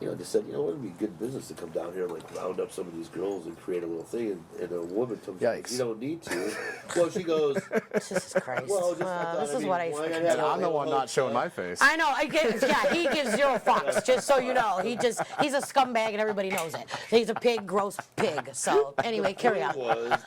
just said, wouldn't it be good business to come down here and like round up some of these girls and create a little thing? And a woman comes, Yikes. you don't need to. Well, she goes, Jesus Christ. well, just I thought, this is what I why freaking not have And a I'm the whole one not showing my hotel? face. I know. He gives zero fucks. Just so you know, he's a scumbag and everybody knows it. He's a pig, gross pig. So anyway, carry on.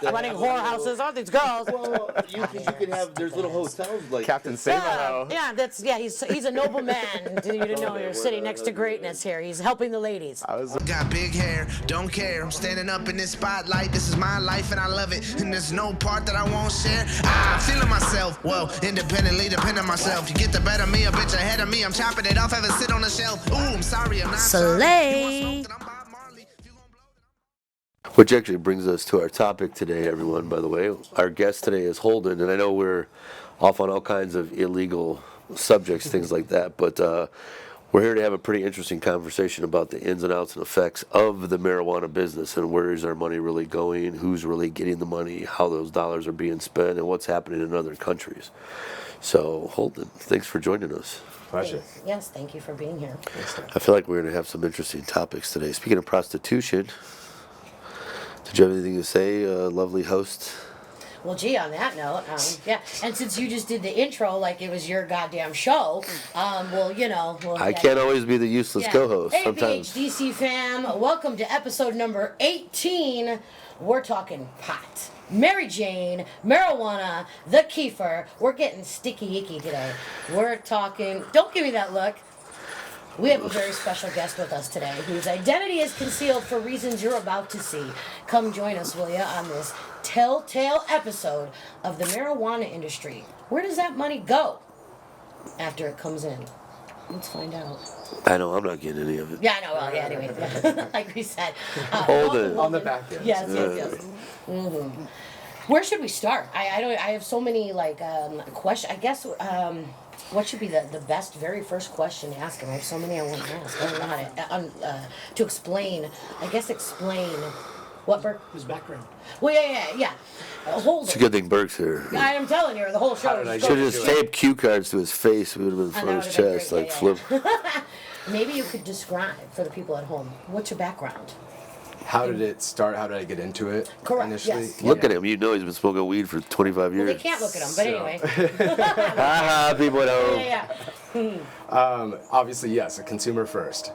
Running whorehouses, all these girls. Well, you can have. There's little hotels like Captain Sabo. He's a noble man. You didn't know you're sitting next to greatness here. He's helping the ladies. Got big hair, don't care. I'm standing up in this spotlight. This is my life and I love it. And there's no part that I won't share. I'm feeling myself. Well, independently dependent myself. You get the better me, a bitch ahead of me. I'm chopping it off, have it sit on the shelf. Ooh, I'm sorry, I'm not Slay. sorry. Which actually brings us to our topic today, everyone, by the way. Our guest today is Holden, and I know we're off on all kinds of illegal subjects, things like that, but we're here to have a pretty interesting conversation about the ins and outs and effects of the marijuana business and where is our money really going, who's really getting the money, how those dollars are being spent, and what's happening in other countries. So, Holden, thanks for joining us. Pleasure. Yes, thank you for being here. I feel like we're going to have some interesting topics today. Speaking of prostitution, did you have anything to say, lovely host? Well, gee, on that note, and since you just did the intro like it was your goddamn show, I can't always be the useless co-host. Hey, Sometimes. BHDC fam, welcome to episode number 18. We're talking pot, Mary Jane, marijuana, the kefir. We're getting sticky icky today. We're talking, don't give me that look. We have a very special guest with us today whose identity is concealed for reasons you're about to see. Come join us, will ya, on this telltale episode of the marijuana industry. Where does that money go after it comes in? Let's find out. I know, I'm not getting any of it. Yeah, I know. Well, yeah, anyway. Like we said. Holden. On the back end. Yes. Mm-hmm. Where should we start? I have so many, questions. I guess, what should be the best, very first question to ask him? I have so many I want to ask. I don't know how to explain. I guess explain what Burke. His background. Well, yeah. Hold It's a it. good thing Burke's here. I am telling you, the whole show. How did I is get Should going have just taped cue cards to his face. It would have been in front of his that would've been chest, great, like flip. Maybe you could describe for the people at home. What's your background? How did it start? How did I get into it? Correct, Initially? yes. Look at him. You know he's been smoking weed for 25 years. Well, they can't look at them, but anyway. Haha, people at home. Yeah. Obviously, yes, a consumer first.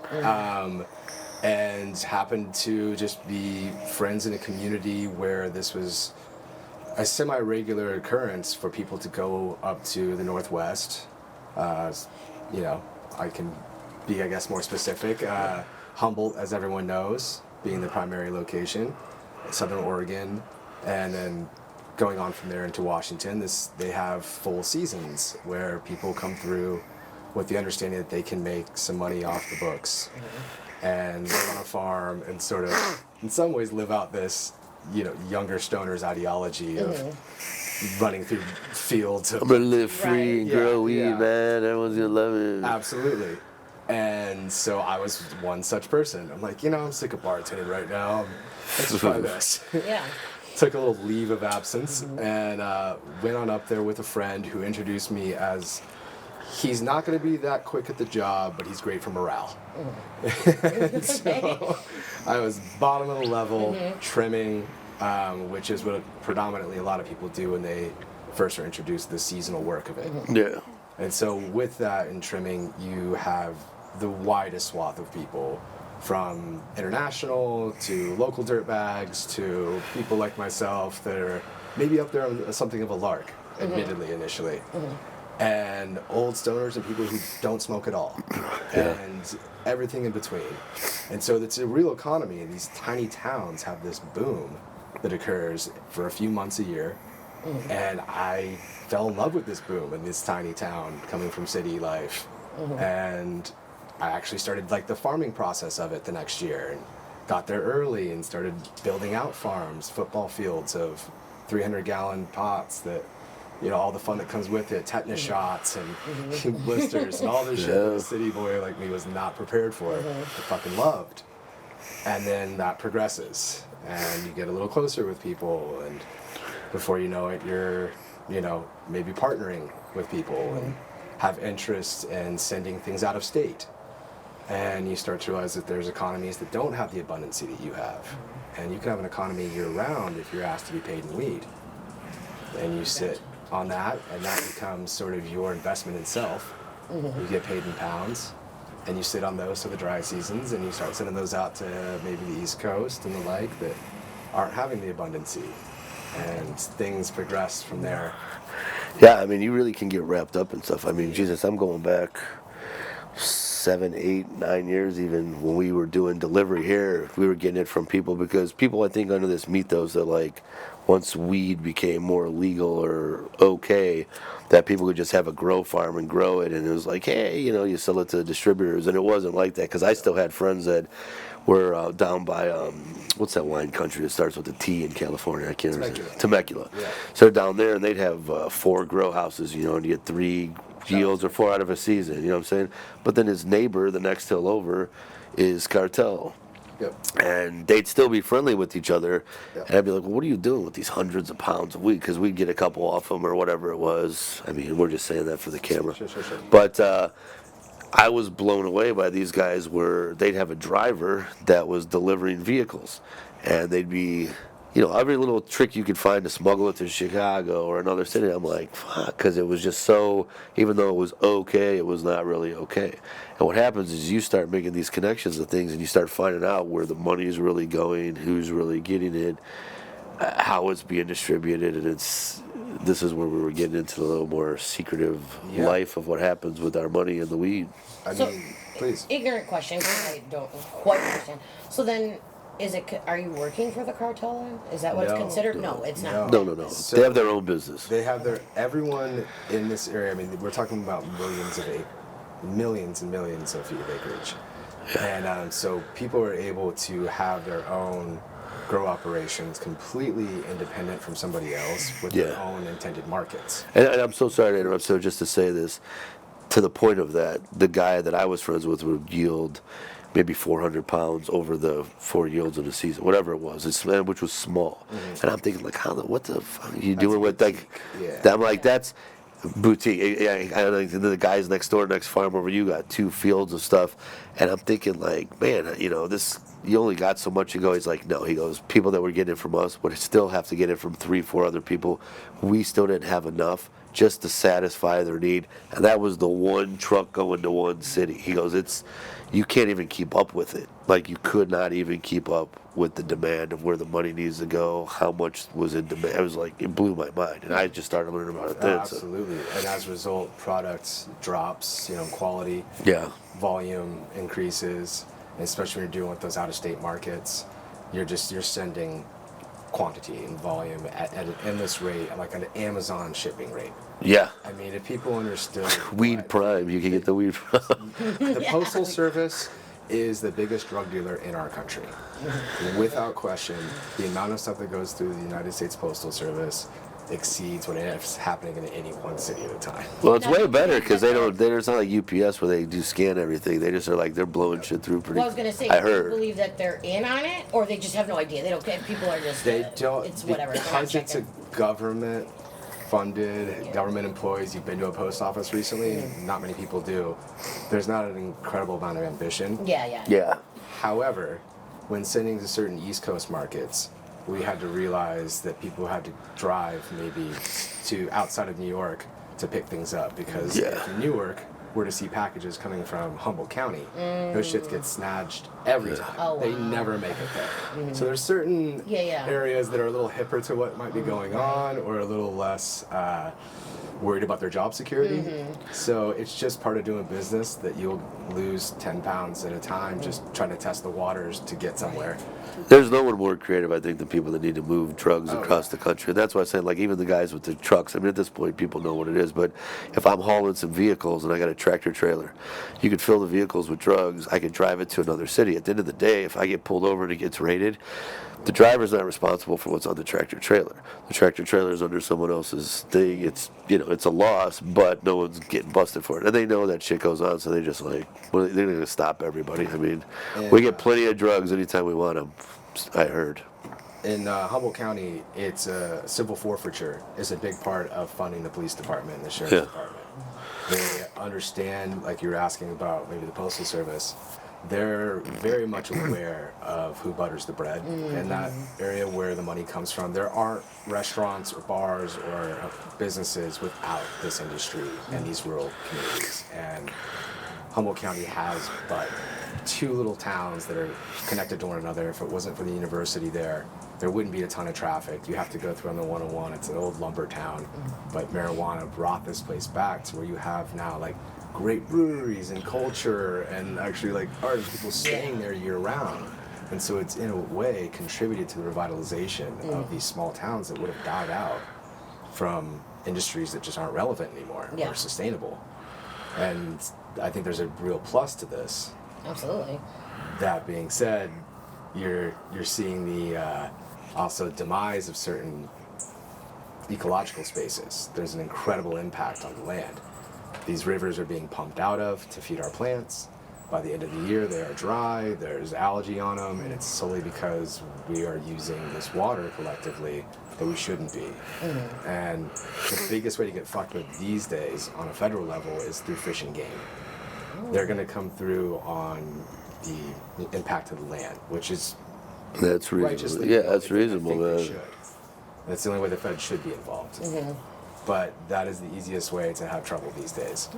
And happened to just be friends in a community where this was a semi-regular occurrence for people to go up to the Northwest. I can be, I guess, more specific. Humboldt, as everyone knows, being the primary location, Southern Oregon, and then going on from there into Washington. They have full seasons where people come through with the understanding that they can make some money off the books and live on a farm and sort of, in some ways, live out this, younger stoners ideology of running through fields. I'm going to live free and grow weed, yeah. man. Everyone's going to love it. Absolutely. And so I was one such person. I'm like, I'm sick of bartending right now. Let's try this. Yeah. Took a little leave of absence and went on up there with a friend who introduced me as, he's not going to be that quick at the job, but he's great for morale. So I was bottom of the level, trimming, which is what predominantly a lot of people do when they first are introduced to the seasonal work of it. Yeah. And so with that in trimming, you have the widest swath of people, from international to local dirtbags to people like myself that are maybe up there on something of a lark, admittedly, initially. And old stoners and people who don't smoke at all, and everything in between. And so it's a real economy, and these tiny towns have this boom that occurs for a few months a year. And I fell in love with this boom in this tiny town coming from city life. And I actually started the farming process of it the next year, and got there early and started building out farms, football fields of 300-gallon pots that, all the fun that comes with it, tetanus shots and blisters and all this shit that a city boy like me was not prepared for, but fucking loved. And then that progresses, and you get a little closer with people, and before you know it, you're, maybe partnering with people and have interest in sending things out of state. And you start to realize that there's economies that don't have the abundancy that you have. And you can have an economy year-round if you're asked to be paid in weed. And you sit on that, and that becomes sort of your investment in self. You get paid in pounds, and you sit on those for the dry seasons, and you start sending those out to maybe the East Coast and the like that aren't having the abundancy. And things progress from there. Yeah, I mean, you really can get wrapped up in stuff. I mean, Jesus, I'm going back 7, 8, 9 years even when we were doing delivery here. We were getting it from people because people, I think, under this mythos that like once weed became more legal or okay, that people could just have a grow farm and grow it, and it was like, hey, you know, you sell it to distributors, and it wasn't like that because I still had friends that were down by what's that wine country that starts with a T in California? I can't remember. Temecula. Yeah. So they're down there, and they'd have 4 grow houses, you know, and you get 3 yields or 4 out of a season. You know what I'm saying? But then his neighbor, the next hill over, is cartel. Yep. And they'd still be friendly with each other. Yep. And I'd be like, well, what are you doing with these hundreds of pounds a week? Because we'd get a couple off them or whatever it was. I mean, we're just saying that for the camera. Sure. But I was blown away by these guys where they'd have a driver that was delivering vehicles. And they'd be, you know, every little trick you could find to smuggle it to Chicago or another city. I'm like, fuck, because it was just so, even though it was okay, it was not really okay. And what happens is you start making these connections of things and you start finding out where the money's really going, who's really getting it, how it's being distributed, and this is where we were getting into the little more secretive life of what happens with our money and the weed. I So, mean, please. Ignorant question, because I don't quite understand. So then, are you working for the cartel then? Is that what it's No. considered? No, it's not. No. So- They have their own business. They have everyone in this area, I mean, we're talking about millions and millions of feet of acreage. And so people are able to have their own grow operations completely independent from somebody else with their own intended markets. And I'm so sorry to interrupt. So just to say this, to the point of that, the guy that I was friends with would yield maybe 400 pounds over the 4 yields in a season, whatever it was, which was small. And I'm thinking, like, what the fuck are you doing with, like, I'm like, that's boutique. I like the guys next door, next farm over, you got 2 fields of stuff. And I'm thinking, like, man, you know, you only got so much. You go, he's like, no, he goes, people that were getting it from us would still have to get it from 3, 4 other people. We still didn't have enough just to satisfy their need. And that was the one truck going to one city. He goes, you can't even keep up with it. Like, you could not even keep up with the demand of where the money needs to go, how much was in demand. It was like, it blew my mind. And I just started learning about it then. Absolutely. And as a result, product drops, quality, volume increases, and especially when you're dealing with those out-of-state markets. You're sending quantity and volume at an endless rate, like an Amazon shipping rate. Yeah. I mean, if people understood... Weed Prime, you can get the weed from. The Postal Service is the biggest drug dealer in our country. Without question, the amount of stuff that goes through the United States Postal Service exceeds what is happening in any one city at a time. Well, it's way better because it's not like UPS where they do scan everything. They just are like, they're blowing shit through pretty. Well, I was gonna say, I do you heard. believe that they're in on it, or they just have no idea? They don't care. People are just. They don't. It's whatever. they're not Because it's a checking. government-funded, government employees. You've been to a post office recently. Not many people do. There's not an incredible amount of ambition. Yeah. However, when sending to certain East Coast markets, we had to realize that people had to drive maybe to outside of New York to pick things up, because if in Newark were to see packages coming from Humboldt County, those shits get snatched every time. Oh, They wow. never make it there. So there's certain areas that are a little hipper to what might be going on, or a little less worried about their job security. So it's just part of doing business that you'll lose 10 pounds at a time just trying to test the waters to get somewhere. There's no one more creative, I think, than people that need to move drugs across the country. And that's why I say, like, even the guys with the trucks, I mean, at this point, people know what it is. But if I'm hauling some vehicles and I got a tractor trailer, you could fill the vehicles with drugs. I could drive it to another city. At the end of the day, if I get pulled over and it gets raided, the driver's not responsible for what's on the tractor trailer. The tractor trailer is under someone else's thing. It's, it's a loss, but no one's getting busted for it. And they know that shit goes on, so they just like, well, they're going to stop everybody. I mean, we get plenty of drugs anytime we want them, I heard. In Humboldt County, it's civil forfeiture is a big part of funding the police department and the sheriff's department. They understand, like you were asking about maybe the Postal Service, they're very much aware of who butters the bread in that area where the money comes from. There aren't restaurants or bars or businesses without this industry in these rural communities. And Humboldt County has but 2 little towns that are connected to one another. If it wasn't for the university there wouldn't be a ton of traffic. You have to go through on the 101. It's an old lumber town, but marijuana brought this place back to where you have now like great breweries and culture and actually like art and people staying there year round. And so it's in a way contributed to the revitalization of these small towns that would have died out from industries that just aren't relevant anymore or sustainable. And I think there's a real plus to this. Absolutely. That being said, you're seeing the also demise of certain ecological spaces. There's an incredible impact on the land. These rivers are being pumped out of to feed our plants. By the end of the year, they are dry, there's algae on them, and it's solely because we are using this water collectively that we shouldn't be. And the biggest way to get fucked with these days on a federal level is through fish and game. They're going to come through on the impact of the land, which is That's reasonable. righteously Yeah, the that's only thing I reasonable, think they man. should. That's the only way the Fed should be involved. But that is the easiest way to have trouble these days.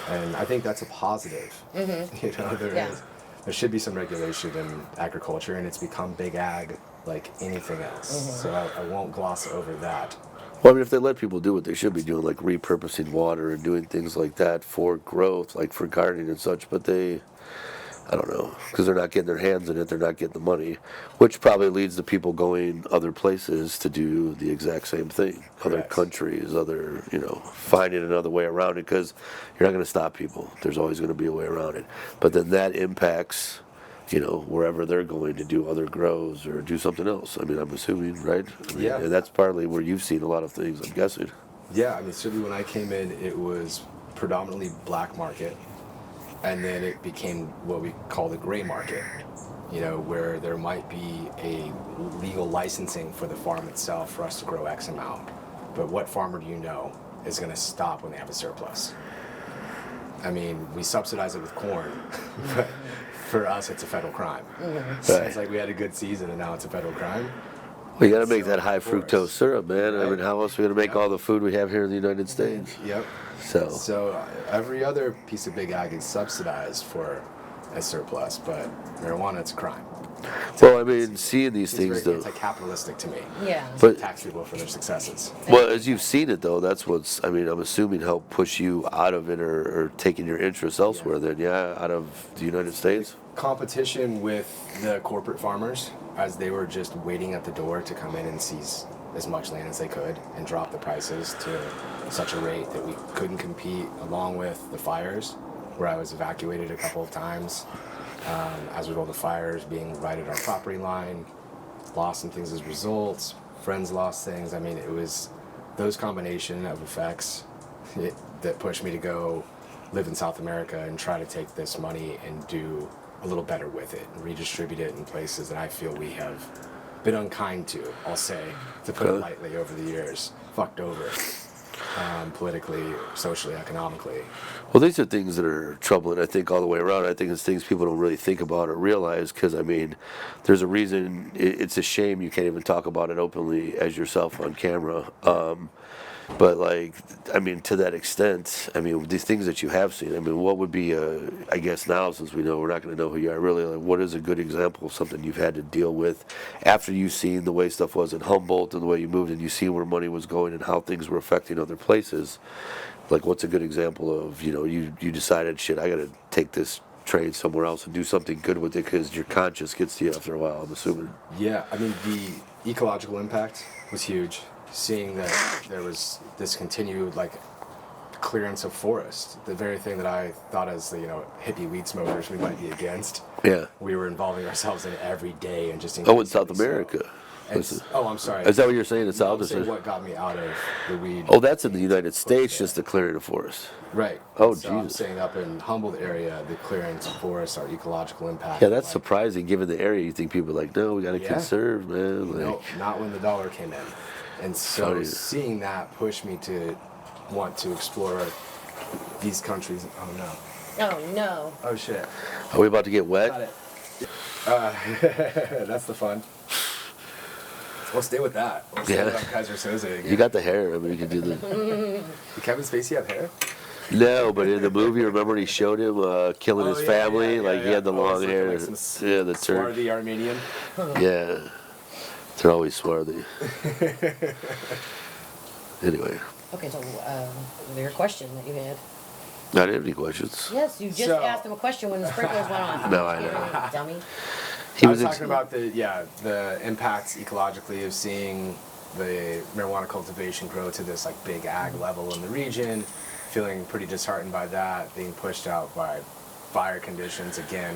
And I think that's a positive. You know, there should be some regulation in agriculture, and it's become big ag like anything else. So I won't gloss over that. Well, I mean, if they let people do what they should be doing, like repurposing water and doing things like that for growth, like for gardening and such, but they, I don't know, because they're not getting their hands in it, they're not getting the money, which probably leads to people going other places to do the exact same thing. Other Correct. countries, other, finding another way around it, because you're not going to stop people. There's always going to be a way around it. But then that impacts, wherever they're going to do other grows or do something else. I mean, I'm assuming, right? I mean, Yeah. And that's partly where you've seen a lot of things, I'm guessing. Yeah, I mean, certainly when I came in, it was predominantly black market. And then it became what we call the gray market, where there might be a legal licensing for the farm itself for us to grow X amount. But what farmer do you know is going to stop when they have a surplus? I mean, we subsidize it with corn, but for us, it's a federal crime. So it's like we had a good season and now it's a federal crime. Well, you got to make that So, high of course. fructose syrup, man. I Right. mean, how else are we going to make all the food we have here in the United States? Yep. So every other piece of big ag is subsidized for a surplus, but marijuana, it's a crime. Well, I mean, seeing these It's things, very though. anti-capitalistic to me. Yeah. But, Tax people for their successes. well, as you've seen it, though, that's what's, I mean, I'm assuming helped push you out of it or taking your interests elsewhere then, out of the United States? Competition with the corporate farmers, as they were just waiting at the door to come in and seize as much land as they could and drop the prices to such a rate that we couldn't compete, along with the fires, where I was evacuated a couple of times as a result of fires being right at our property line, lost some things as results, friends lost things. I mean, it was those combination of effects that pushed me to go live in South America and try to take this money and do a little better with it and redistribute it in places that I feel we have been unkind to, I'll say, to put it lightly, over the years, fucked over politically, socially, economically. Well, these are things that are troubling, I think, all the way around. I think it's things people don't really think about or realize, because, I mean, there's a reason. It's a shame you can't even talk about it openly as yourself on camera. But, like, I mean, to that extent, I mean, these things that you have seen, I mean, what would be, I guess now, since we know we're not going to know who you are really, like, what is a good example of something you've had to deal with after you've seen the way stuff was in Humboldt and the way you moved and you see where money was going and how things were affecting other places? Like, what's a good example of, you decided, shit, I got to take this train somewhere else and do something good with it, because your conscience gets to you after a while, I'm assuming. Yeah, I mean, the ecological impact was huge. Seeing that there was this continued, like, clearance of forest, the very thing that I thought as the, hippie weed smokers we might be against. Yeah. We were involving ourselves in every day and just Oh, in increasingly South so. America. And I'm sorry. Is that what you're saying? It's No, South I'm saying America? what got me out of the weed. Oh, that's in the United States, just the clearing of forest. Right. Oh, so I'm Jesus. saying up in Humboldt area, the clearance of forests, our ecological impact. Yeah, that's like, surprising given the area. You think people are like, no, we got to Yeah. conserve, man. Like, No, not when the dollar came in. And so Sorry. seeing that pushed me to want to explore these countries. Oh no. Oh no. Oh shit. Are we about to get wet? Got it. That's the fun. We'll stay with that. We'll stay with Kaiser Soze again. You got the hair. I mean, you can do the. Did Kevin Spacey have hair? No, but in the movie, remember when he showed him killing his family? He had the long hair. Like the turn. swarthy Armenian. Yeah. They're always swarthy. Anyway. Okay, so your question that you had. I didn't have any questions. Yes, you just asked him a question when the sprinklers went on. No, I know. Dummy. He I was talking about the impacts ecologically of seeing the marijuana cultivation grow to this like big ag level in the region, feeling pretty disheartened by that, being pushed out by fire conditions, again,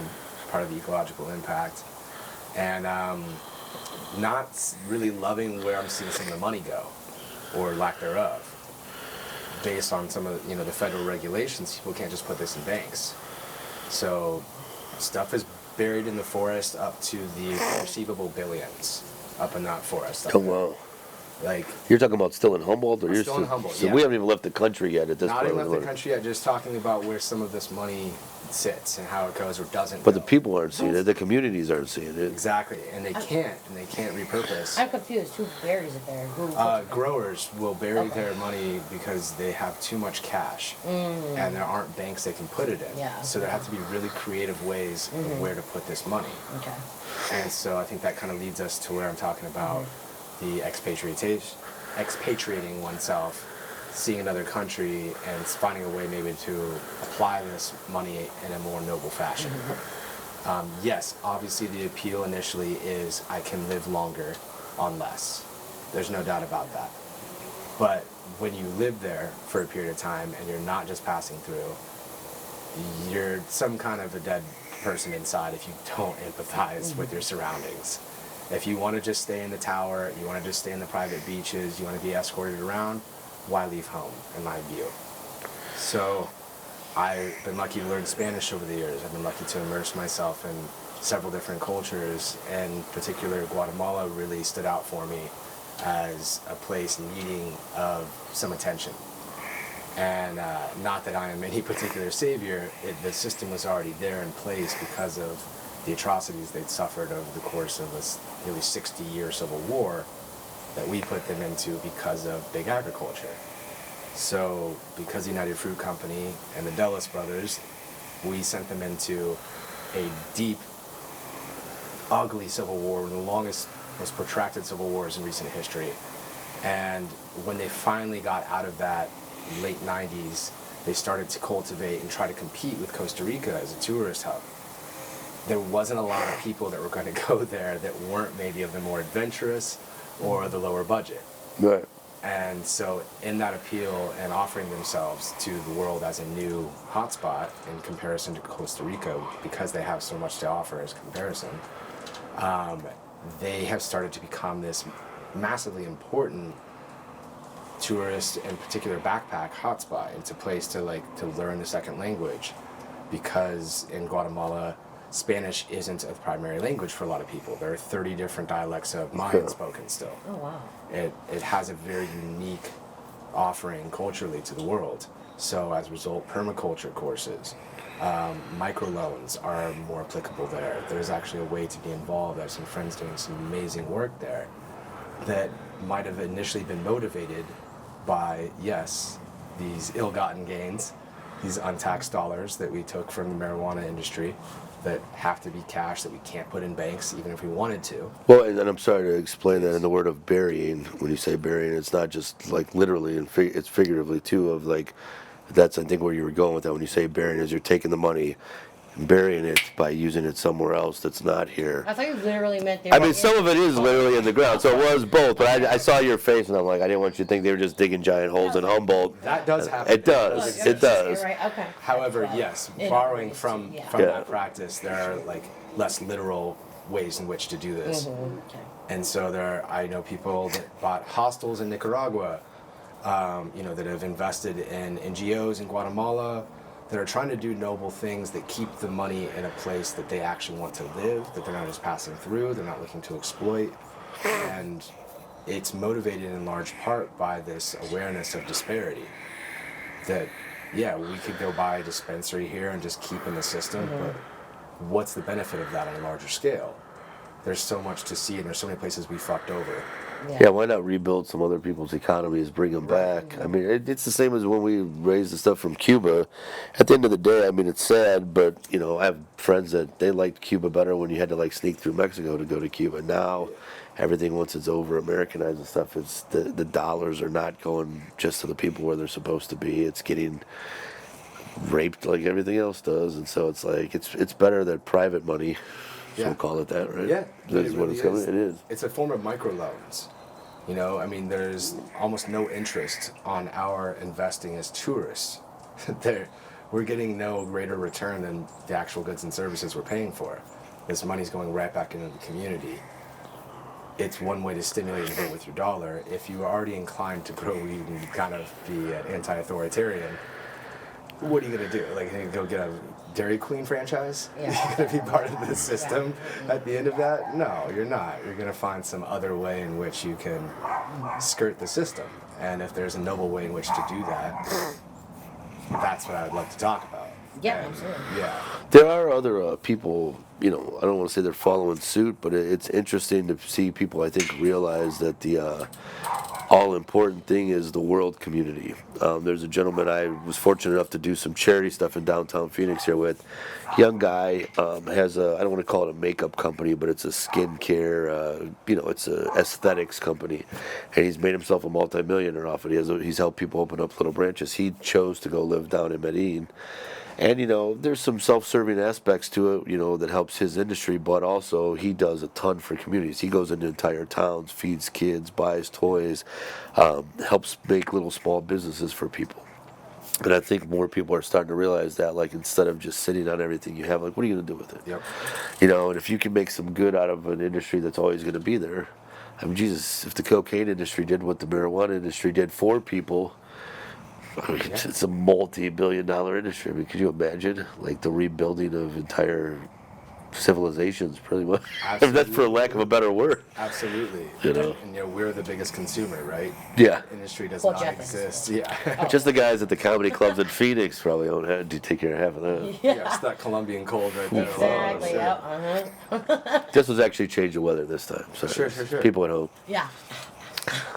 part of the ecological impact, and not really loving where I'm seeing some of the money go, or lack thereof. Based on some of the federal regulations, people can't just put this in banks. So stuff is buried in the forest up to the perceivable billions up in that forest. Oh, wow. Like, you're talking about still in Humboldt? Or I'm you're still in Humboldt, So yeah. we haven't even left the country yet at this not point. even left the country yet, just talking about where some of this money sits and how it goes or doesn't But go. the people aren't seeing it. The communities aren't seeing it. Exactly, and they can't repurpose. I'm confused. Who buries it there? Growers will bury their money because they have too much cash, and there aren't banks they can put it in. Yeah. So there have to be really creative ways of where to put this money. Okay. And so I think that kind of leads us to where I'm talking about the expatriating oneself, seeing another country, and finding a way maybe to apply this money in a more noble fashion. Yes, obviously the appeal initially is I can live longer on less. There's no doubt about that. But when you live there for a period of time and you're not just passing through, you're some kind of a dead person inside if you don't empathize with your surroundings. If you want to just stay in the tower, you want to just stay in the private beaches, you want to be escorted around, why leave home, in my view? So I've been lucky to learn Spanish over the years. I've been lucky to immerse myself in several different cultures, and in particular Guatemala really stood out for me as a place needing of some attention. And not that I am any particular savior, the system was already there in place because of the atrocities they'd suffered over the course of this nearly 60-year civil war that we put them into because of big agriculture. So because the United Fruit Company and the Dulles brothers, we sent them into a deep, ugly civil war, one of the longest, most protracted civil wars in recent history. And when they finally got out of that late 90s, they started to cultivate and try to compete with Costa Rica as a tourist hub. There wasn't a lot of people that were going to go there that weren't maybe of the more adventurous or the lower budget. Right. And so in that appeal and offering themselves to the world as a new hotspot in comparison to Costa Rica, because they have so much to offer as comparison, they have started to become this massively important tourist and particular backpack hotspot. It's a place to learn the second language, because in Guatemala, Spanish isn't a primary language for a lot of people. There are 30 different dialects of Mayan spoken still. Oh, wow. It has a very unique offering culturally to the world. So as a result, permaculture courses, microloans are more applicable there. There's actually a way to be involved. I have some friends doing some amazing work there that might have initially been motivated by, yes, these ill-gotten gains, these untaxed dollars that we took from the marijuana industry, that have to be cash that we can't put in banks even if we wanted to. Well, and I'm sorry to explain that in the word of burying. When you say burying, it's not just like literally, and it's figuratively too. Of like, that's I think where you were going with that. When you say burying, is you're taking the money and burying it by using it somewhere else that's not here. I thought you literally meant they I mean, some of it is literally in the ground, so it was both. But I saw your face, and I'm like, I didn't want you to think they were just digging giant holes in Humboldt. That does happen. It does. It does. You're right. Okay. However, yes, borrowing from that practice, there are like less literal ways in which to do this. Okay. And so I know people that bought hostels in Nicaragua, that have invested in NGOs in Guatemala, that are trying to do noble things that keep the money in a place that they actually want to live, that they're not just passing through, they're not looking to exploit. And it's motivated in large part by this awareness of disparity, that yeah, we could go buy a dispensary here and just keep in the system, but what's the benefit of that on a larger scale? There's so much to see, and there's so many places we fucked over. Yeah, why not rebuild some other people's economies, bring them back? I mean, it's the same as when we raised the stuff from Cuba. At the end of the day, I mean, it's sad, but, you know, I have friends that they liked Cuba better when you had to, like, sneak through Mexico to go to Cuba. Now, everything, once it's over Americanized and stuff, it's the dollars are not going just to the people where they're supposed to be. It's getting raped like everything else does, and so it's like, it's better that private money, Yeah. we'll call it that, right? Yeah, That's what really it's coming. is. It is. It's a form of microloans. You know, I mean, there's almost no interest on our investing as tourists. We're getting no greater return than the actual goods and services we're paying for. This money's going right back into the community. It's one way to stimulate and vote with your dollar. If you are already inclined to grow weed and kind of be an anti-authoritarian, what are you gonna do? Like, you go get a Dairy Queen franchise? Yeah. You're gonna be part of the system at the end of that? No, you're not. You're gonna find some other way in which you can skirt the system. And if there's a noble way in which to do that, that's what I would love to talk about. Yeah, And, absolutely. yeah. There are other people, you know, I don't want to say they're following suit, but it's interesting to see people, I think, realize that the all-important thing is the world community. There's a gentleman I was fortunate enough to do some charity stuff in downtown Phoenix here with. Young guy, has I don't want to call it a makeup company, but it's a skincare, you know, it's a aesthetics company. And he's made himself a multimillionaire off it. He's helped people open up little branches. He chose to go live down in Medellin. And, you know, there's some self-serving aspects to it, you know, that helps his industry, but also he does a ton for communities. He goes into entire towns, feeds kids, buys toys, helps make little small businesses for people. And I think more people are starting to realize that, like, instead of just sitting on everything you have, like, what are you going to do with it? Yep. You know, and if you can make some good out of an industry that's always going to be there, I mean, Jesus, if the cocaine industry did what the marijuana industry did for people, I mean, it's a multi-billion-dollar industry. I mean, could you imagine, like, the rebuilding of entire civilizations, pretty much? If that's for lack of a better word. Absolutely. You know? And, you know, we're the biggest consumer, right? Yeah. Industry does Well, not Jeff is. exist. Yeah. Just the guys at the comedy clubs in Phoenix probably don't have to take care of half of that. Yeah, it's that Colombian cold right there. Exactly. Sure. Yep. This was actually change of weather this time. So Sure. people at home. Yeah.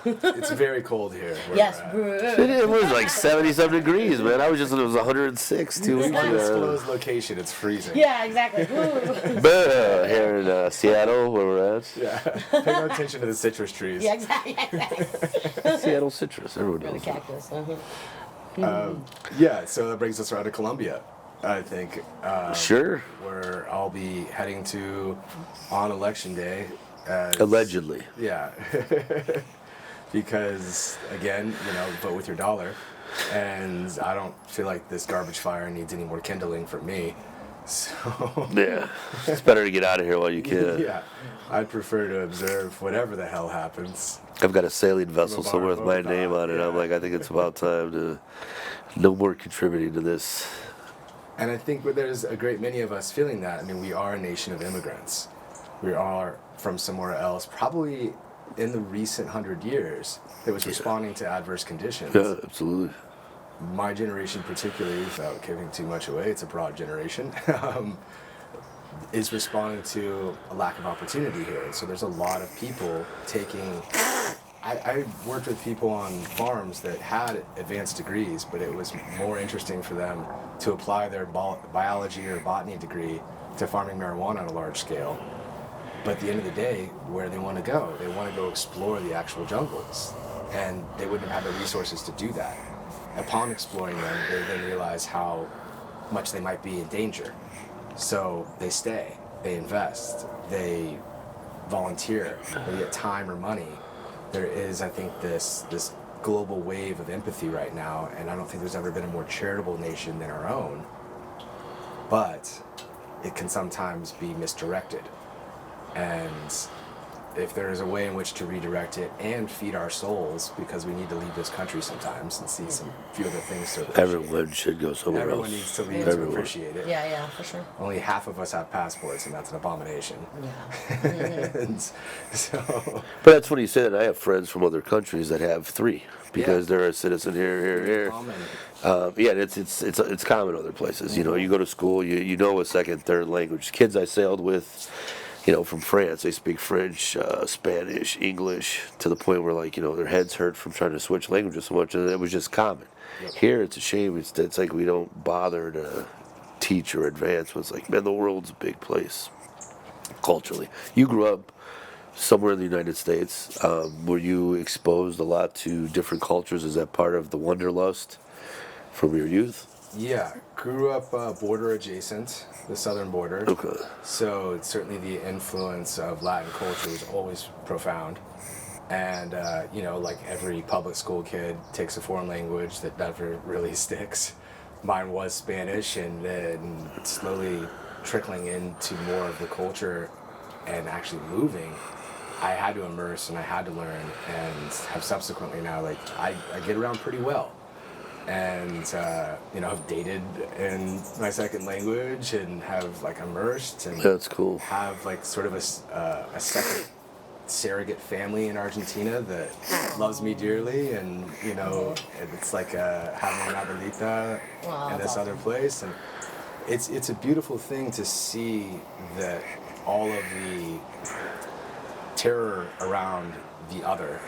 It's very cold here. where Yes. we're at. It was like 70-some degrees, man. I was just, it was 106 2 weeks It's an ago. undisclosed location. It's freezing. Yeah, exactly. Ooh. But here in Seattle, where we're at. Yeah. Pay no attention to the citrus trees. Yeah, exactly. Seattle citrus, everyone The knows. cactus. Yeah. So that brings us around to Colombia. I think. Sure. Where I'll be heading to on election day. Allegedly. Yeah. Because again, you know, vote with your dollar, and I don't feel like this garbage fire needs any more kindling from me. So Yeah. It's better to get out of here while you can. yeah, I'd prefer to observe whatever the hell happens. I've got a sailing vessel Bar somewhere with my Bogota, name on it. I'm yeah. like, I think it's about time to no more contributing to this. And I think there's a great many of us feeling that. I mean, we are a nation of immigrants. We are from somewhere else, probably in the recent 100 years, that was responding to adverse conditions. Yeah, absolutely. My generation particularly, without giving too much away, it's a broad generation, is responding to a lack of opportunity here. And so there's a lot of people taking... I worked with people on farms that had advanced degrees, but it was more interesting for them to apply their biology or botany degree to farming marijuana on a large scale. But at the end of the day, where they want to go? They want to go explore the actual jungles. And they wouldn't have had the resources to do that. Upon exploring them, they then realize how much they might be in danger. So they stay, they invest, they volunteer, they get time or money. There is, I think, this global wave of empathy right now, and I don't think there's ever been a more charitable nation than our own. But it can sometimes be misdirected. And if there is a way in which to redirect it and feed our souls, because we need to leave this country sometimes and see some few other things to appreciate. Everyone should go somewhere Everyone else. needs to leave to Everyone. appreciate it. Yeah, for sure. Only half of us have passports, and that's an abomination. Yeah. And so, But that's funny you say that. I have friends from other countries that have 3 because they're a citizen here. common. Yeah, it's common other places. You know, you go to school, you know a second, third language. Kids I sailed with, you know, from France, they speak French, Spanish, English, to the point where, like, you know, their heads hurt from trying to switch languages so much, and it was just common. Here, it's a shame. It's like we don't bother to teach or advance. It's like, man, the world's a big place culturally. You grew up somewhere in the United States. Were you exposed a lot to different cultures? Is that part of the wanderlust from your youth? Yeah, grew up border adjacent, the southern border. Okay. So certainly the influence of Latin culture was always profound. And, you know, like every public school kid takes a foreign language that never really sticks. Mine was Spanish, and then slowly trickling into more of the culture and actually moving, I had to immerse and I had to learn, and have subsequently now, like, I get around pretty well. And, you know, I've dated in my second language and have, like, immersed and That's cool. have, like, sort of a second surrogate family in Argentina that loves me dearly, and, you know, it's like having an abuelita in this other place. And it's a beautiful thing to see that all of the terror around the other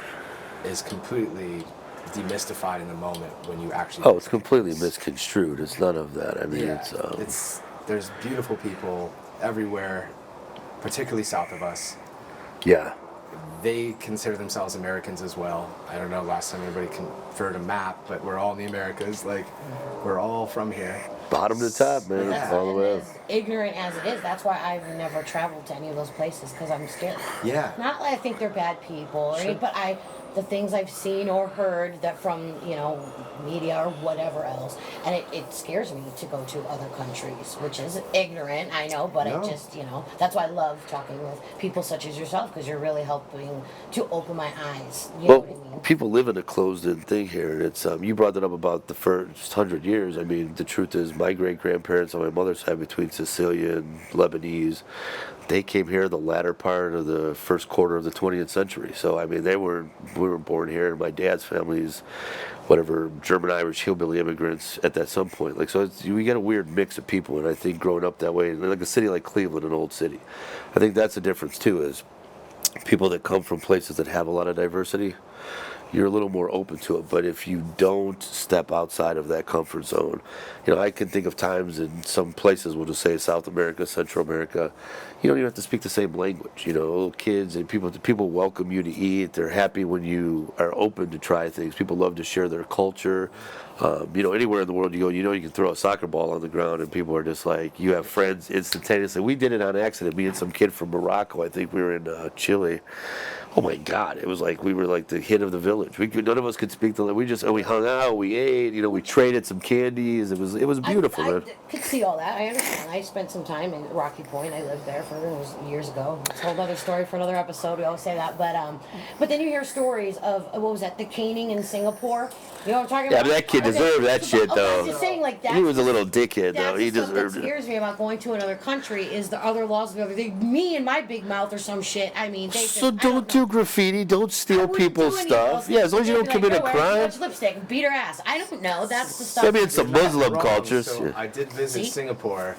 is completely demystified in the moment when you actually. Oh, it's completely misconstrued. It's none of that. I mean, it's there's beautiful people everywhere, particularly south of us. yeah. They consider themselves Americans as well. I don't know, last time anybody conferred a map, but we're all in the Americas. Like, we're all from here. Bottom to top, man. Yeah. All the way up. As ignorant as it is, that's why I've never traveled to any of those places, because I'm scared. Yeah. Not like I think they're bad people, or anything, but the things I've seen or heard that from, you know, media or whatever else, and it scares me to go to other countries, which is ignorant, I know, but No. it just, you know, that's why I love talking with people such as yourself, because you're really helping to open my eyes. You know Well, what I mean? people live in a closed-in thing here, and it's you brought that up about the first 100 years. I mean, the truth is, my great-grandparents on my mother's side, between Sicilian, Lebanese, they came here the latter part of the first quarter of the 20th century. So I mean, we were born here, and my dad's family's whatever German, Irish, hillbilly immigrants at that some point. Like, so we get a weird mix of people, and I think growing up that way, like a city like Cleveland, an old city, I think that's the difference too. Is people that come from places that have a lot of diversity, you're a little more open to it. But if you don't step outside of that comfort zone, you know, I can think of times in some places, we'll just say South America, Central America, you don't even have to speak the same language. You know, little kids and people welcome you to eat. They're happy when you are open to try things. People love to share their culture. You know, anywhere in the world you go, you know, you can throw a soccer ball on the ground and people are just like, you have friends instantaneously. We did it on accident. Me and some kid from Morocco, I think we were in Chile. Oh my God! It was like we were like the hit of the village. None of us could speak the language. We hung out, we ate. You know, we traded some candies. It was beautiful, man. I could see all that. I understand. I spent some time in Rocky Point. I lived there for years ago. It's a whole other story for another episode. We always say that, but then you hear stories of what was that? The caning in Singapore. You know what I'm talking Yeah, about? but that kid deserved that shit, I'm though. just saying, like that. He was a little dickhead, though. That's He the stuff that deserved it. scares me about going to another country is the other laws of the other thing. Me and my big mouth or some shit. I mean, they So just, I don't do graffiti. Don't steal wouldn't people's do any stuff. of those Yeah, as long as you things. don't They'd be commit a like, "Yo, wear too crime. much lipstick and beat her ass." I don't know. That's the stuff. I mean, it's some Muslim Wrong. cultures. So Yeah. I did visit See? Singapore,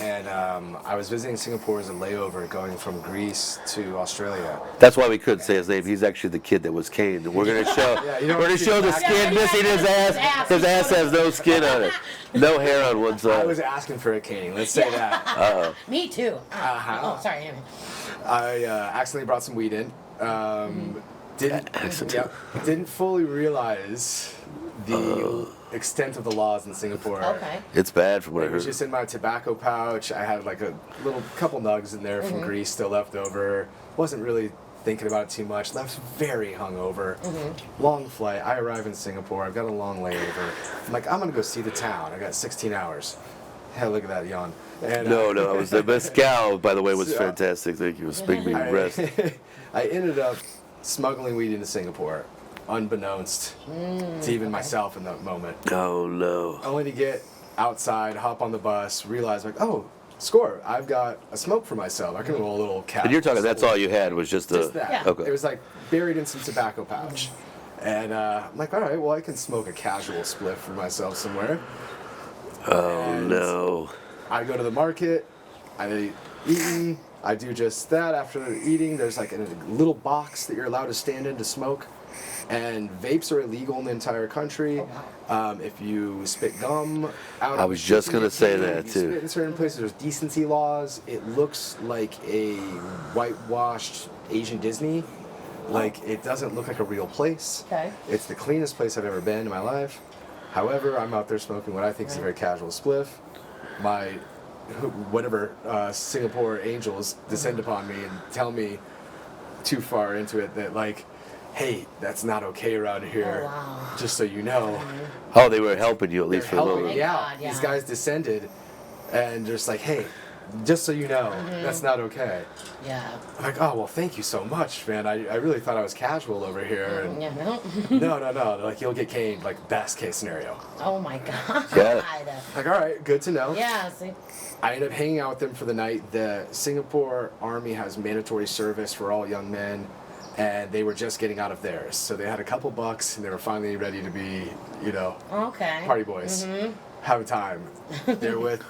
and I was visiting Singapore as a layover going from Greece to Australia. That's why we couldn't say his name. He's actually the kid that was caned. And we're gonna show. Yeah, you don't we're gonna see show the the back. skin Yeah, missing his ass. His ass has no skin on it. No hair on one I side. was asking for a caning. Let's say that. Me too. Uh-huh. Oh, sorry, Amy. I accidentally brought some weed in. Didn't fully realize the extent of the laws in Singapore. Okay. It's bad from what I It was heard. just in my tobacco pouch. I had like a little couple nugs in there from Greece still left over. Wasn't really thinking about it too much. Left very hungover. Long flight. I arrive in Singapore. I've got a long layover. I'm like, I'm gonna go see the town. I got 16 hours. Hell, look at that yawn. And, No, it was the mezcal, by the way, was So- fantastic. Thank you. It was making me rest. I ended up smuggling weed into Singapore, unbeknownst to even myself in that moment. Oh no. Only to get outside, hop on the bus, realize like, oh, score! I've got a smoke for myself. I can roll a little cap. And you're talking, that's all you had was just a. Just that. Yeah. Okay. It was like buried in some tobacco pouch. And I'm like, all right, well, I can smoke a casual spliff for myself somewhere. Oh And no. I go to the market, I eat, I do just that. After eating, there's like a little box that you're allowed to stand in to smoke. And vapes are illegal in the entire country. If you spit gum out, I was just gonna say that, you too. Spit in certain places, there's decency laws. It looks like a whitewashed Asian Disney. Like it doesn't look like a real place. Okay. It's the cleanest place I've ever been in my life. However, I'm out there smoking what I think is a very casual spliff. My whatever Singapore angels descend upon me and tell me too far into it that like, hey, that's not okay around here. Oh, wow. Just so you know. Oh, they were helping you at They're least for a helping moment. me Thank out. God, yeah. These guys descended and just like, hey, just so you know, that's not okay. Yeah. I'm like, oh, well, thank you so much, man. I really thought I was casual over here. And Yeah, no. no. They're like, you'll get caned, like, best case scenario. Oh my God. Yeah. Like, all right, good to know. Yeah, see. I ended up hanging out with them for the night. The Singapore Army has mandatory service for all young men, and they were just getting out of theirs. So they had a couple bucks, and they were finally ready to be, you know, Okay. party boys. Have a time. They're with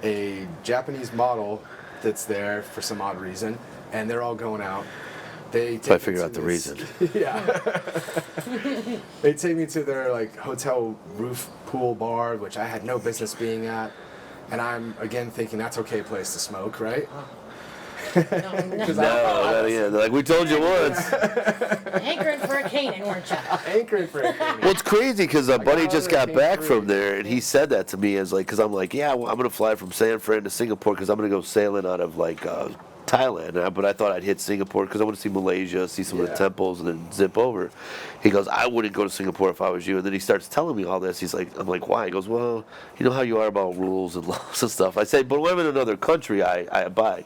a Japanese model that's there for some odd reason, and they're all going out. They So I take me figured to out the this- reason. Yeah. They take me to their like hotel roof pool bar, which I had no business being at, and I'm again thinking that's okay place to smoke, right? No, No, yeah, they're like, we told you once. Anchoring for a Canaan, weren't you? Anchoring for a Well, it's crazy because a buddy got just out got of back Cape from Free. there, and he said that to me as like, because I'm like, yeah, well, I'm gonna fly from San Fran to Singapore because I'm gonna go sailing out of like Thailand, but I thought I'd hit Singapore because I want to see Malaysia, see some of the Yeah. temples, and then zip over. He goes, I wouldn't go to Singapore if I was you. And then he starts telling me all this. He's like, I'm like, why? He goes, well, you know how you are about rules and laws and stuff. I said, but when I'm in another country, I abide.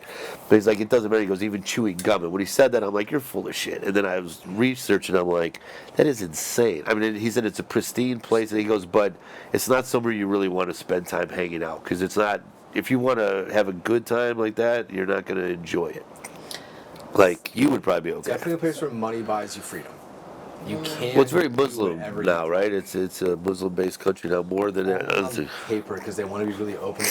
But he's like, it doesn't matter. He goes, even chewing gum. And when he said that, I'm like, you're full of shit. And then I was researching. I'm like, that is insane. I mean, he said it's a pristine place, and he goes, but it's not somewhere you really want to spend time hanging out because it's not. If you want to have a good time like that, you're not going to enjoy it. Like, you would probably be okay. Definitely a place where money buys you freedom. You can't. Well, it's very do Muslim whatever you now, right? It's a Muslim-based country now more than on paper because they want to be really open.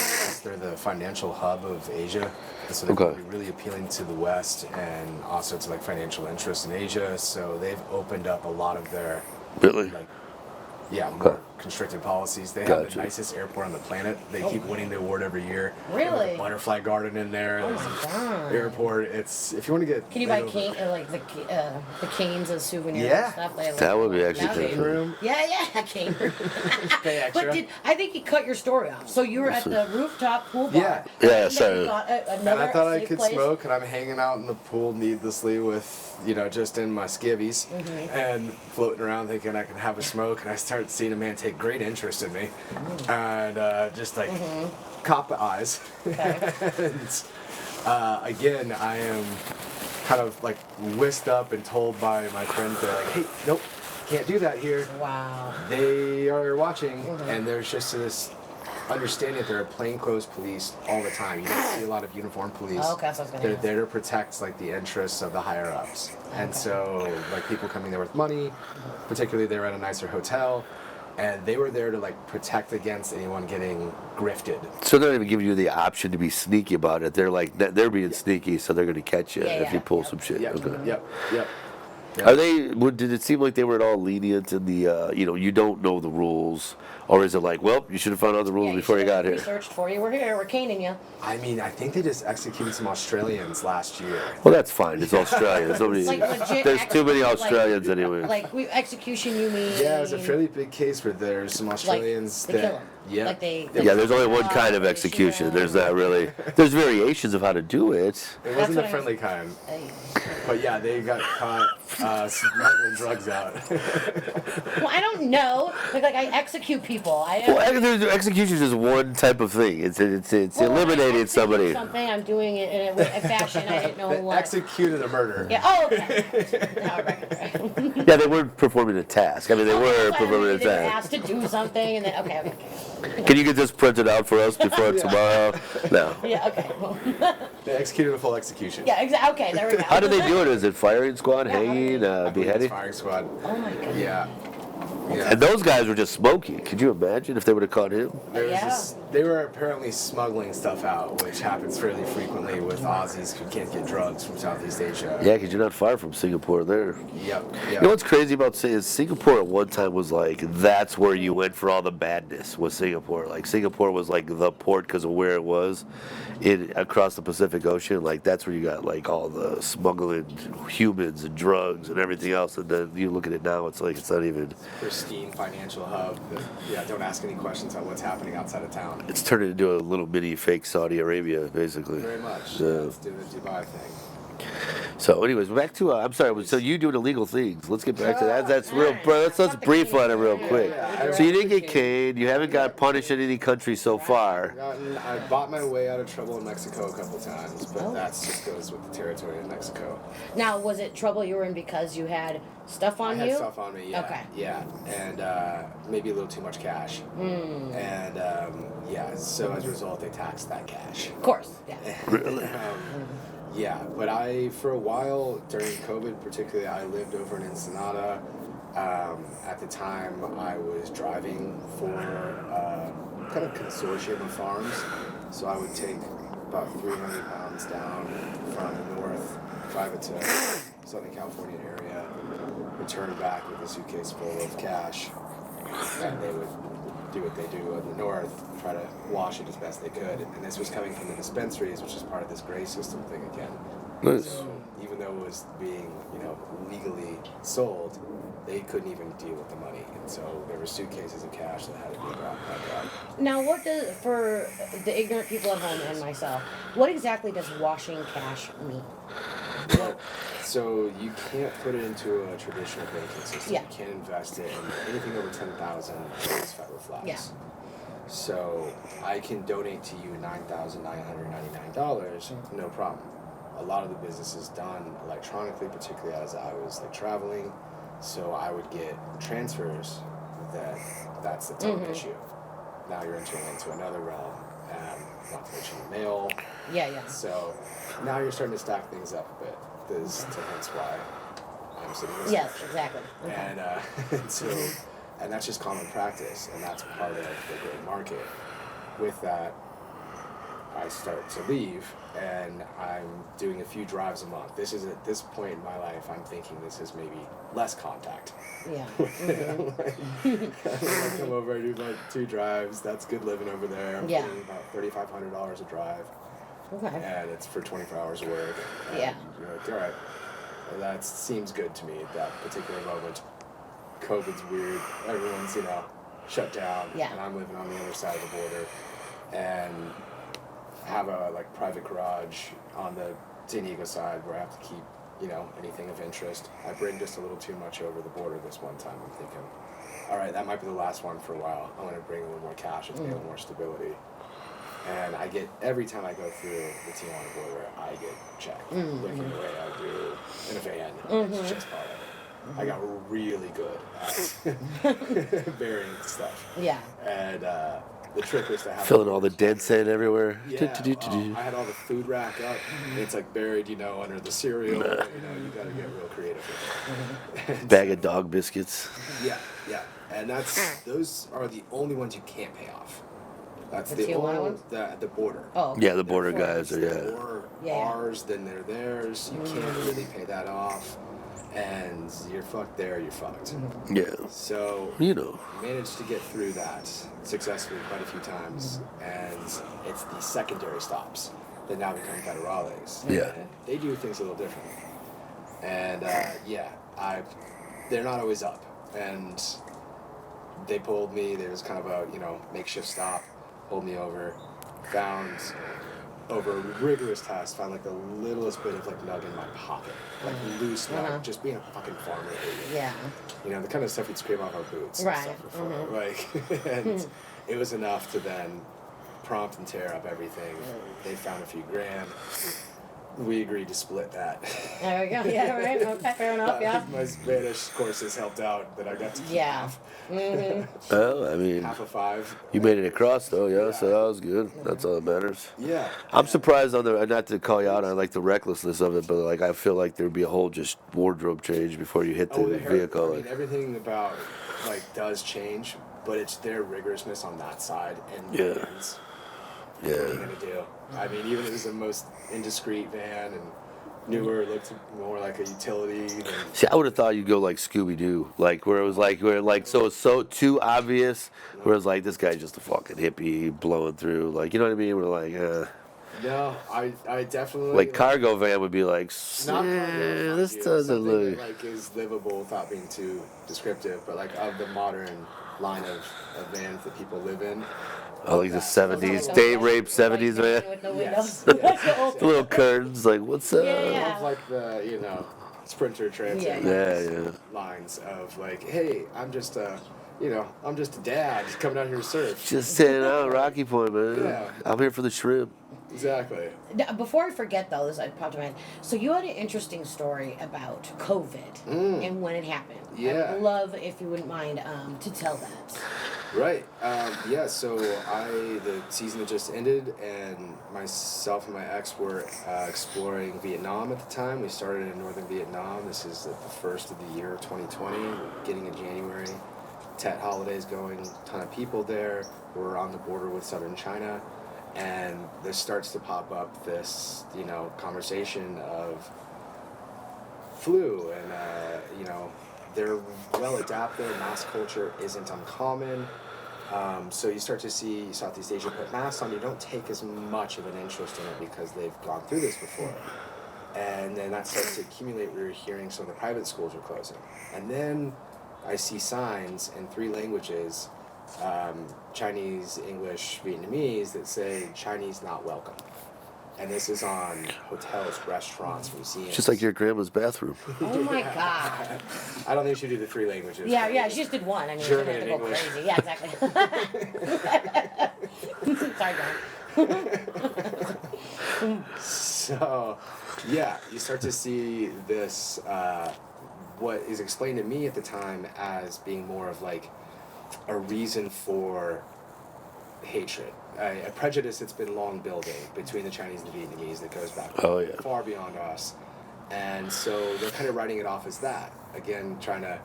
They're the financial hub of Asia, and so they're Okay. really appealing to the West and also to like financial interests in Asia. So they've opened up a lot of their really. like more Okay. constricted policies. They have Gotcha. the nicest airport on the planet. They keep winning the award every year. Really? They have a butterfly garden in there. Oh There's my God. airport. It's if you want to get. Can you buy laid over- the canes as souvenirs Yeah. and stuff? Like, That would be actually that'd kinda Cane room. Yeah, cane room. Pay extra. But I think you cut your story off. So you were at the rooftop pool bar. Yeah. Yeah, And then sorry. you got And I thought I safe could place. smoke, and I'm hanging out in the pool needlessly with, just in my skivvies and floating around thinking I can have a smoke. And I start seeing a man take great interest in me and just like cop eyes. Okay. And again, I am kind of like whisked up and told by my friends, they're like, hey, nope, can't do that here. Wow. They are watching, and there's just this understanding that there are plainclothes police all the time. You don't see a lot of uniformed police. Oh, okay, that's what I was gonna They're ask. there to protect like the interests of the higher ups, and Okay. so like people coming there with money, particularly they were at a nicer hotel, and they were there to like protect against anyone getting grifted. So they're not even giving you the option to be sneaky about it. They're like, they're being sneaky, so they're going to catch you Yeah, if yeah, you pull yeah. some shit. Yep, Okay. yep. Are they? Did it seem like they were at all lenient in the? You don't know the rules, or is it like, well, you should have found out the rules Yeah, before you should have got here? researched for you. We're here. We're caning you. I mean, I think they just executed some Australians last year. Well, that's fine. It's Australians. Nobody, Like legit. there's too many like- Australians anyway. Like execution, you mean? Yeah, it was a fairly big case where there's some Australians they kill that 'em. Yeah. Like they. Yeah, there's only one kind of they execution. shoot There's 'em. not really. There's variations of how to do it. It That's wasn't what the I friendly kind. Hey. But yeah, they got caught smuggling drugs out. Well, I don't know. Like I execute people. Well, execution is just one type of thing. It's Well, when I eliminating execute somebody. Something I'm doing it in a fashion I didn't know They what. executed a murder. Yeah. Oh, okay. Now I recognize. Yeah, they weren't performing a task. I mean, they were performing a They were task. asked to do something, and then okay. Can you get this printed out for us before tomorrow? No. Yeah. Okay. Well, They executed a full execution. yeah. Exactly. Okay. There we go. How do they do it? Is it firing squad, Yeah, how do hanging, they- I believe it's beheading? Firing squad. Oh my god. Yeah. Yeah. And those guys were just smoking. Could you imagine if they would have caught him? They were apparently smuggling stuff out, which happens fairly frequently with Aussies who can't get drugs from Southeast Asia. Yeah, because you're not far from Singapore there. Yep. You know what's crazy about saying Singapore at one time was like, that's where you went for all the badness, was Singapore. Like, Singapore was like the port because of where it was across the Pacific Ocean. Like, that's where you got like all the smuggling humans and drugs and everything else. And then you look at it now, it's like, it's not even, Pristine financial hub. Don't ask any questions on what's happening outside of town. it's turning into a little mini fake Saudi Arabia, basically. Very much. Yeah. Let's do the Dubai thing. So, anyways, back to I'm sorry. So you doing illegal things? Let's get back to that. That's real. Alright. Let's brief on it real quick. Yeah. So you didn't get caned. You haven't got punished in any country so far. I bought my way out of trouble in Mexico a couple times, but that just goes with the territory of Mexico. Now, was it trouble you were in because you had stuff on I you? had stuff on me, yeah. Okay. Yeah, and maybe a little too much cash. And so as a result, they taxed that cash. Of course. Yeah. Really? Yeah, but for a while during COVID, particularly, I lived over in Ensenada. At the time, I was driving for kind of consortium of farms. So I would take about 300 pounds down from the north, drive it to Southern California area, return back with a suitcase full of cash, and they would do what they do in the north, try to wash it as best they could. And this was coming from the dispensaries, which is part of this gray system thing again. Nice. So even though it was being, legally sold, they couldn't even deal with the money. And so there were suitcases of cash that had to be brought back out. Now, what does, for the ignorant people at home and myself, what exactly does washing cash mean? So you can't put it into a traditional banking system. Yeah. You can't invest it in anything over 10,000 is federal flags. Yeah. So I can donate to you $9,999, no problem. A lot of the business is done electronically, particularly as I was traveling. So I would get transfers that's the total issue. Now you're entering into another realm, not to mention the mail. Yeah. So now you're starting to stack things up a bit. Hence why I'm sitting in this Yes, section. exactly. Okay. And that's just common practice, and that's part of the gray market. With that, I start to leave, and I'm doing a few drives a month. This is at this point in my life, I'm thinking this is maybe less contact. Yeah. I come over, I do like 2 drives. That's good living over there. I'm Yeah. paying about $3,500 a drive. Okay. And it's for 24 hours of work. And Yeah. you're like, all right, well, that seems good to me at that particular moment. COVID's weird. Everyone's, shut down. Yeah. And I'm living on the other side of the border. And have a private garage on the San Diego side where I have to keep, anything of interest. I bring just a little too much over the border this one time. I'm thinking, all right, that might be the last one for a while. I'm going to bring a little more cash and a little more stability. And I get, every time I go through the Tijuana border, I get checked. Looking the way I do in a van. It's just part of it. I got really good at burying stuff. Yeah. And the trick was to have Filling all the dents in everywhere. I had all the food rack up. It's buried, under the cereal. You gotta get real creative with it. Bag of dog biscuits. Yeah. And those are the only ones you can't pay off. That's The the Tijuana only ones? The border. Oh. Yeah, the border Therefore, guys are, they're more Yeah. ours than they're theirs. You can't really pay that off. And you're fucked there, you're fucked. Yeah. So managed to get through that successfully quite a few times, and it's the secondary stops that now become federales. Yeah. And they do things a little differently. And they're not always up. And they pulled me. There was kind of a, you know, makeshift stop, pulled me over, found over a rigorous test, found like the littlest bit of like nug in my pocket, like loose nug, just being a fucking farmer idiot. Yeah. You know, the kind of stuff you'd scrape off our boots Right. and stuff before. Like, and it was enough to then prompt and tear up everything. They found a few grand. We agreed to split that. There we go. Yeah, right. Okay, fair enough. Yeah. My Spanish courses helped out that I got to keep Yeah. half. Well, I mean, Half of 5. you made it across though, yeah, so that was good. That's all that matters. Yeah. I'm surprised on the, not to call you out on like the recklessness of it, but like I feel like there'd be a whole just wardrobe change before you hit the vehicle. I mean, everything about like does change, but it's their rigorousness on that side and Yeah. vans. What are you Yeah. gonna do? I mean, even if it was the most indiscreet van and newer, it looked more like a utility than. See, I would have thought you'd go like Scooby Doo, like where it was like so it's so too obvious. Where it's like this guy's just a fucking hippie blowing through, like you know what I mean? We're like, No, I definitely like cargo van would be like, not yeah, this doesn't something look. that, like is livable without being too descriptive, but like of the modern line of vans that people live in. Oh, like the '70s, date rape '70s man. With no Yes. windows. Yes. The little curtains, like what's up? Yeah. Of like the, you know, Sprinter Transit Yeah. lines of like, hey, I'm just a dad coming out here to surf. Just saying out Rocky Point, man. Yeah. I'm here for the shrimp. Exactly. Before I forget, though, this I popped in my head. So you had an interesting story about COVID and when it happened. Yeah. I'd love if you wouldn't mind to tell that. Right. Yeah. So the season had just ended, and myself and my ex were exploring Vietnam at the time. We started in northern Vietnam. This is the first of the year, 2020. We're getting in January. Tet holidays going. Ton of people there. We're on the border with southern China, and there starts to pop up this, you know, conversation of flu, and you know. They're well adapted. Mask culture isn't uncommon. So you start to see Southeast Asia put masks on. You don't take as much of an interest in it because they've gone through this before. And then that starts to accumulate. We were hearing some of the private schools are closing. And then I see signs in 3 languages, Chinese, English, Vietnamese, that say Chinese not welcome. And this is on hotels, restaurants, museums. Just like your grandma's bathroom. Oh my God. I don't think she should do the 3 languages. Yeah, she just did one. I mean, German she didn't and have to go English. crazy. Yeah, exactly. Sorry, John. So, yeah, you start to see this, what is explained to me at the time as being more of like a reason for hatred. A prejudice that's been long building between the Chinese and the Vietnamese that goes back far beyond us. And so they're kind of writing it off as that. Again, trying to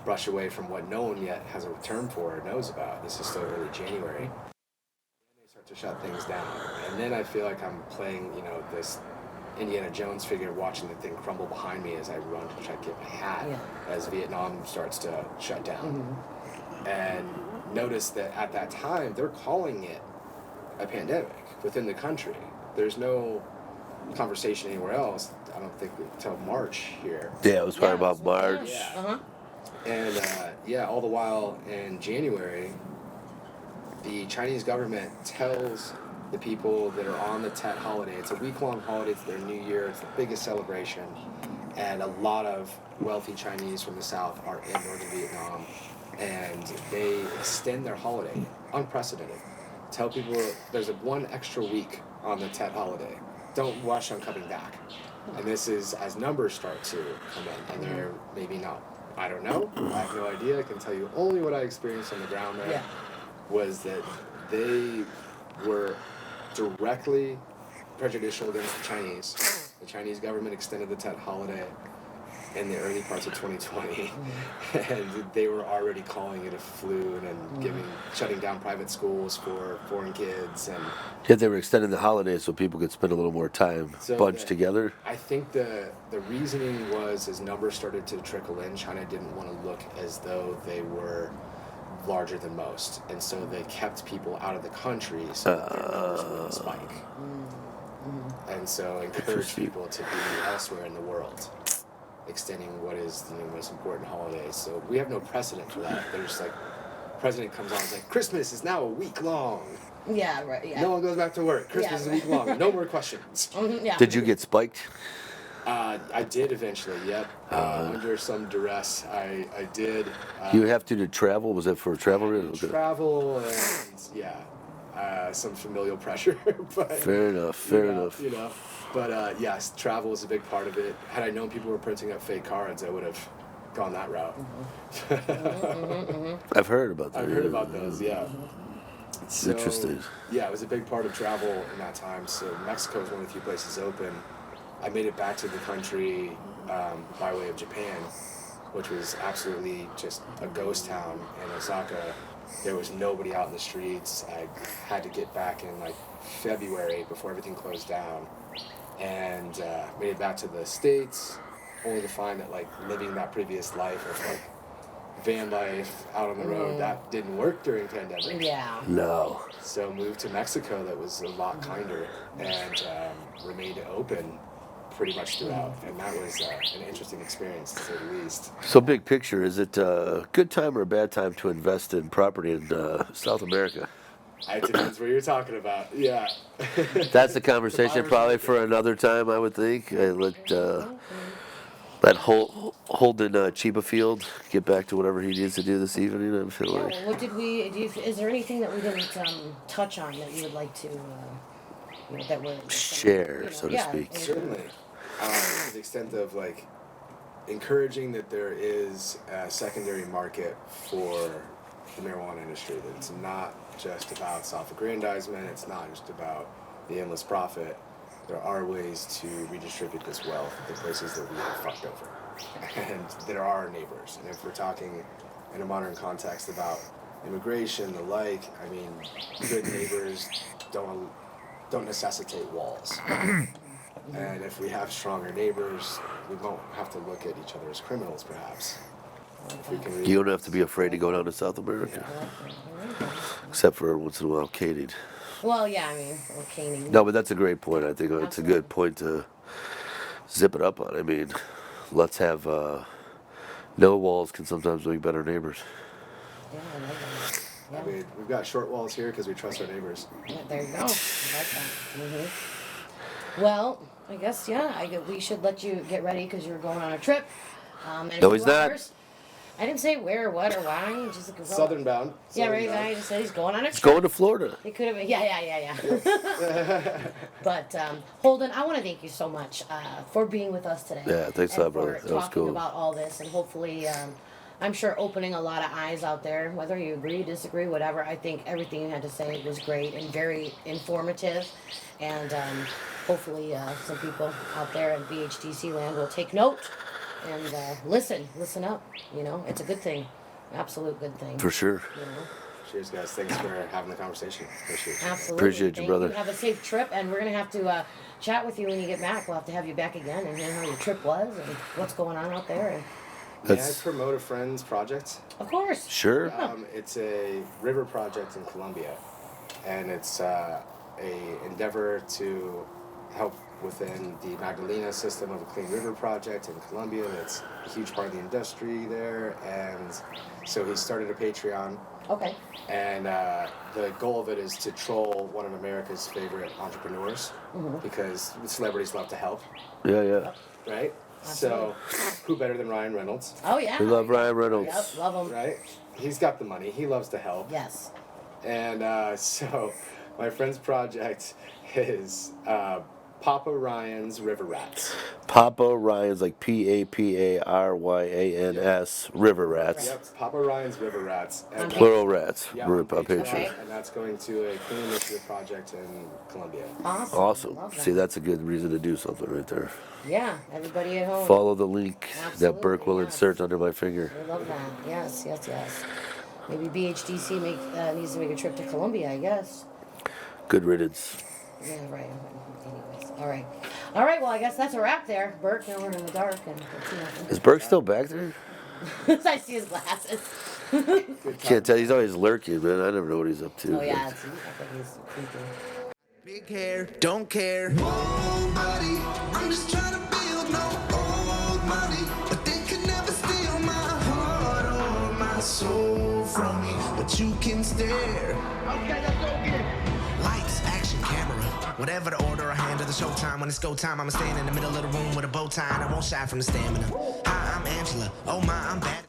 brush away from what no one yet has a term for or knows about. This is still early January. And they start to shut things down. And then I feel like I'm playing, you know, this Indiana Jones figure watching the thing crumble behind me as I run to try to get my hat as Vietnam starts to shut down. And notice that at that time, they're calling it a pandemic within the country. There's no conversation anywhere else, I don't think, until March here. Yeah, it was probably about March. Yeah. And all the while in January, the Chinese government tells the people that are on the Tet holiday, it's a week-long holiday, it's their New Year, it's the biggest celebration, and a lot of wealthy Chinese from the south are in northern Vietnam, and they extend their holiday, unprecedented. Tell people there's one extra week on the Tet holiday. Don't rush on coming back. And this is as numbers start to come in, and they're maybe not. I don't know. I have no idea. I can tell you only what I experienced on the ground there was that they were directly prejudicial against the Chinese. The Chinese government extended the Tet holiday in the early parts of 2020, and they were already calling it a flu and shutting down private schools for foreign kids, and Yet they were extending the holidays so people could spend a little more time bunched together. I think the reasoning was as numbers started to trickle in, China didn't want to look as though they were larger than most, and so they kept people out of the country so that their numbers wouldn't spike, and so encouraged people to be elsewhere in the world, extending what is the most important holidays. So we have no precedent for that. There's like president comes on, it's like, Christmas is now a week long. Yeah, right. Yeah. No one goes back to work. Christmas is a week long. No more questions. Yeah. Did you get spiked? I did eventually, yep. Under some duress, I did. You have to travel? Was that for travel? Okay. Travel and, yeah, some familial pressure. But, Fair enough. You know, but yes, travel was a big part of it. Had I known people were printing up fake cards, I would have gone that route. I've heard about that. I've heard about those, yeah. So, Interesting. Yeah, it was a big part of travel in that time. So Mexico was one of the few places open. I made it back to the country by way of Japan, which was absolutely just a ghost town in Osaka. There was nobody out in the streets. I had to get back in like February before everything closed down, and made it back to the States, only to find that like living that previous life of like van life out on the road, that didn't work during pandemic. Yeah. No. So moved to Mexico, that was a lot kinder, and remained open pretty much throughout, and that was an interesting experience to say the least. So big picture, is it a good time or a bad time to invest in property in South America? It depends what you're talking about. Yeah. That's a conversation probably for another time, I would think. I let Holden Chiba get back to whatever he needs to do this evening. I feel like. Well, what did we? Is there anything that we didn't touch on that you would like to that we're Share, so to speak. Certainly. To the extent of like encouraging that there is a secondary market for the marijuana industry, that it's not just about self-aggrandizement, it's not just about the endless profit. There are ways to redistribute this wealth at the places that we have fucked over. And there are neighbors. And if we're talking in a modern context about immigration, the like, I mean, good neighbors don't necessitate walls. And if we have stronger neighbors, we won't have to look at each other as criminals, perhaps. If we can You don't have to be afraid to go down to South America, except for once in a while caning. Well, yeah, I mean, or caning. No, but that's a great point. I think it's a good point to zip it up on. I mean, let's have no walls can sometimes make better neighbors. Yeah, I love that. Yeah. I mean, we've got short walls here because we trust our neighbors. Yeah, there you go. I like that. Well, I guess, we should let you get ready because you're going on a trip. No, he's not. I didn't say where, what, or why. Just like Southern bound. Yeah, right. I just said he's going on a trip. He's going to Florida. It could have been, yeah. But Holden, I want to thank you so much for being with us today. Yeah, thanks a lot, brother. For That was talking cool. about all this, and hopefully, I'm sure opening a lot of eyes out there. Whether you agree, disagree, whatever. I think everything you had to say was great and very informative, and hopefully, some people out there in BHDC land will take note and listen up. It's a good thing, absolute good thing. For sure. Cheers, guys. Thanks for having the conversation. Appreciate it. Absolutely. Appreciate you, brother. Have a safe trip, and we're gonna have to chat with you when you get back. We'll have to have you back again and hear how your trip was and what's going on out there. And May I promote a friend's project? of course. Sure. It's a river project in Colombia, and it's a endeavor to help within the Magdalena system of a clean river project in Colombia. That's a huge part of the industry there, and so he started a Patreon. Okay. And the goal of it is to troll one of America's favorite entrepreneurs, because celebrities love to help, Yeah. right? So, who better than Ryan Reynolds, Oh yeah. We love Ryan Reynolds. Yep, love him. right? He's got the money. He loves to help. Yes. And so, my friend's project is Papa Ryan's River Rats. Papa Ryan's, like PAPARYANS, River Rats. Yep, Papa Ryan's River Rats. And Plural rats. yeah, Rip up Patreon, picture. and that's going to a clean initiative project in Colombia. Awesome. Awesome. Love that. See, that's a good reason to do something right there. Yeah. Everybody at home. Follow the link that Burke will Absolutely, insert under my finger. We love that. Yes. Maybe BHDC needs to make a trip to Colombia, I guess. Good riddance. Yeah, right. Anyways, all right. Well, I guess that's a wrap there, Burke. Now we're in the dark, and Is Burke still back there? I see his glasses. Can't tell. He's always lurking, man. I never know what he's up to. Oh yeah, I think he's creepy. Big hair, don't care. Nobody, I'm just trying to build no old money, but they could never steal my heart or my soul from me. but you can stare. Okay, let's go get it. Lights, action, camera. Whatever the order, I handle the showtime. When it's go time, I'ma stand in the middle of the room with a bow tie, and I won't shy from the stamina. Hi, I'm Angela. Oh my, I'm bad.